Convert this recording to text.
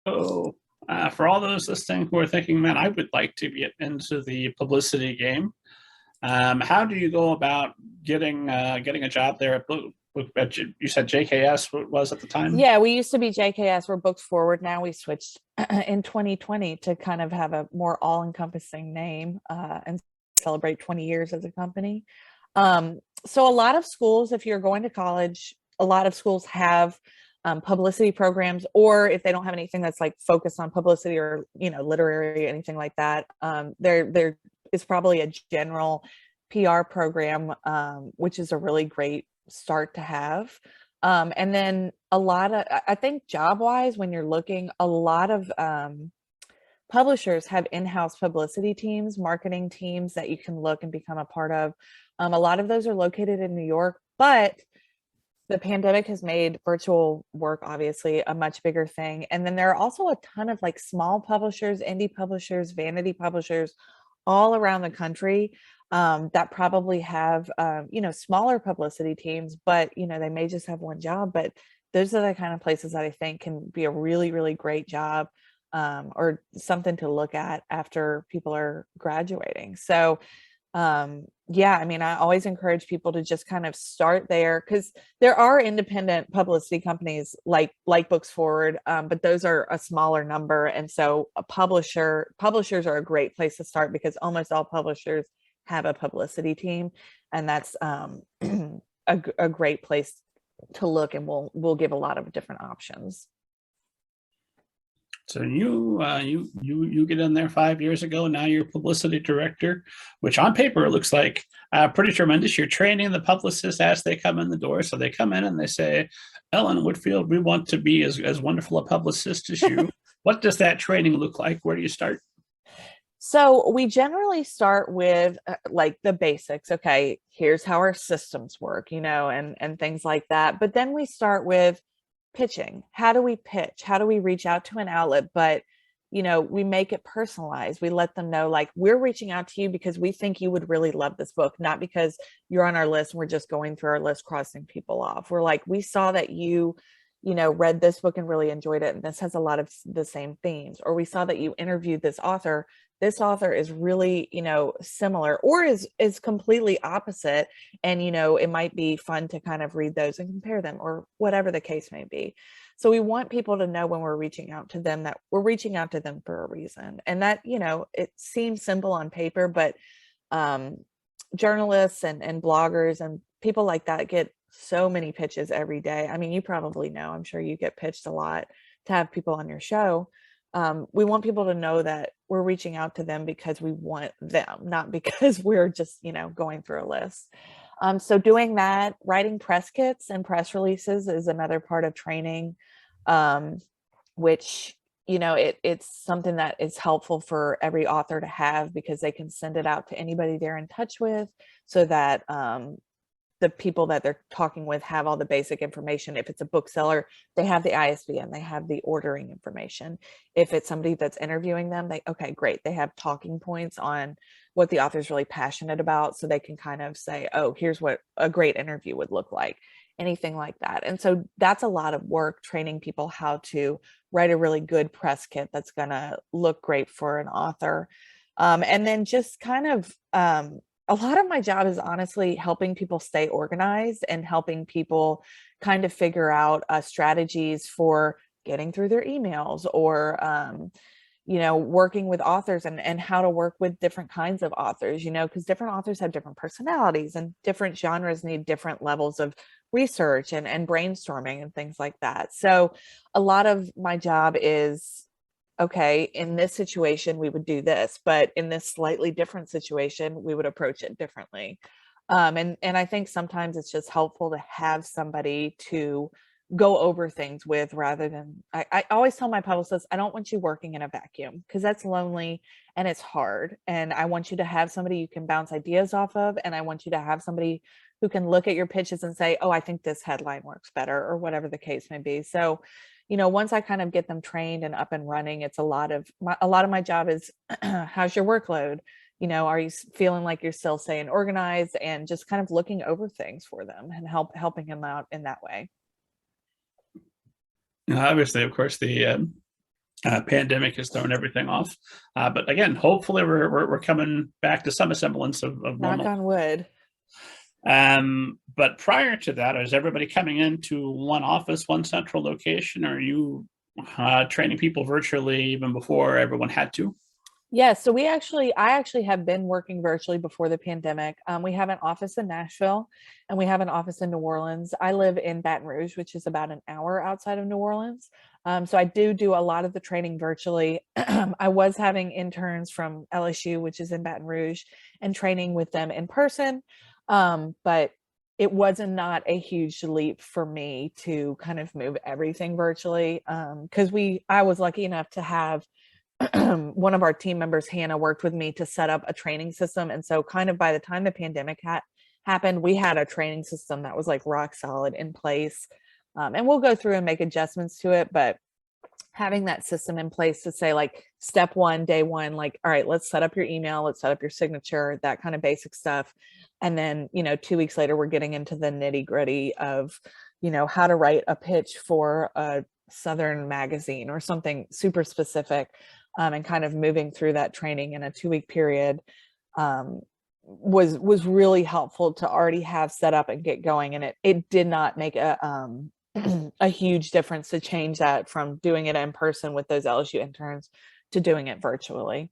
So, for all those listening who are thinking, man, I would like to get into the publicity game, how do you go about getting a job there at you said JKS was at the time? Yeah, we used to be JKS. We're Books Forward now. We switched in 2020 to kind of have a more all-encompassing name and celebrate 20 years as a company. So a lot of schools, if you're going to college, a lot of schools have publicity programs, or if they don't have anything that's like focused on publicity or, you know, literary, anything like that, there is probably a general PR program, which is a really great start to have. And then a lot of, I think job wise, when you're looking, a lot of publishers have in-house publicity teams, marketing teams that you can look and become a part of. A lot of those are located in New York, but the pandemic has made virtual work obviously a much bigger thing. And then there are also a ton of like small publishers, indie publishers, vanity publishers all around the country that probably have you know, smaller publicity teams, but you know, they may just have one job. But those are the kind of places that I think can be a really, really great job or something to look at after people are graduating. So yeah, I mean, I always encourage people to just kind of start there, because there are independent publicity companies like Books Forward, but those are a smaller number. And so publishers are a great place to start, because almost all publishers have a publicity team, and that's a great place to look, and we'll give a lot of different options. So you get in there 5 years ago. Now you're publicity director, which on paper looks like pretty tremendous. You're training the publicists as they come in the door. So they come in and they say, "Ellen Whitfield, we want to be as wonderful a publicist as you." What does that training look like? Where do you start? So we generally start with like the basics. Okay, here's how our systems work, you know, and things like that. But then we start with pitching. How do we pitch? How do we reach out to an outlet? But, you know, we make it personalized. We let them know, like, we're reaching out to you because we think you would really love this book, not because you're on our list and we're just going through our list, crossing people off. We're like, we saw that you know, read this book and really enjoyed it, and this has a lot of the same themes. Or we saw that you interviewed this author. This author is really, you know, similar, or is completely opposite, and you know, it might be fun to kind of read those and compare them, or whatever the case may be. So we want people to know when we're reaching out to them that we're reaching out to them for a reason. And that, you know, it seems simple on paper, but journalists and bloggers and people like that get so many pitches every day. I mean, you probably know, I'm sure you get pitched a lot to have people on your show. We want people to know that we're reaching out to them because we want them, not because we're just, you know, going through a list. So doing that, writing press kits and press releases is another part of training, which, you know, it's something that is helpful for every author to have, because they can send it out to anybody they're in touch with, so that the people that they're talking with have all the basic information. If it's a bookseller, they have the ISBN, they have the ordering information. If it's somebody that's interviewing them, okay, great. They have talking points on what the author's really passionate about, so they can kind of say, oh, here's what a great interview would look like, anything like that. And so that's a lot of work, training people how to write a really good press kit that's going to look great for an author. And then just kind of, a lot of my job is honestly helping people stay organized and helping people kind of figure out strategies for getting through their emails, or, you know, working with authors and how to work with different kinds of authors, you know, because different authors have different personalities, and different genres need different levels of research and brainstorming and things like that. So a lot of my job is, okay, in this situation, we would do this, but in this slightly different situation, we would approach it differently. And I think sometimes it's just helpful to have somebody to go over things with, rather than, I always tell my publicists, I don't want you working in a vacuum, because that's lonely and it's hard. And I want you to have somebody you can bounce ideas off of. And I want you to have somebody who can look at your pitches and say, oh, I think this headline works better, or whatever the case may be. So, you know, once I kind of get them trained and up and running, it's a lot of my job is, how's your workload? You know, are you feeling like you're still staying organized, and just kind of looking over things for them and helping them out in that way. Obviously, of course, the pandemic has thrown everything off. But again, hopefully we're coming back to some semblance of Knock normal. on wood. But prior to that, is everybody coming into one office, one central location, or are you training people virtually even before everyone had to? Yeah, so I actually have been working virtually before the pandemic. We have an office in Nashville and we have an office in New Orleans. I live in Baton Rouge, which is about an hour outside of New Orleans. So I do a lot of the training virtually. I was having interns from LSU, which is in Baton Rouge, and training with them in person. But it wasn't not a huge leap for me to kind of move everything virtually. Because I was lucky enough to have one of our team members, Hannah, worked with me to set up a training system. And so kind of by the time the pandemic happened, we had a training system that was like rock solid in place. And we'll go through and make adjustments to it, but having that system in place to say like step one, day one, like, all right, let's set up your email, let's set up your signature, that kind of basic stuff. And then, 2 weeks later, we're getting into the nitty gritty of, how to write a pitch for a Southern magazine or something super specific. And kind of moving through that training in a 2-week period was really helpful to already have set up and get going. And it did not make a a huge difference to change that from doing it in person with those LSU interns to doing it virtually.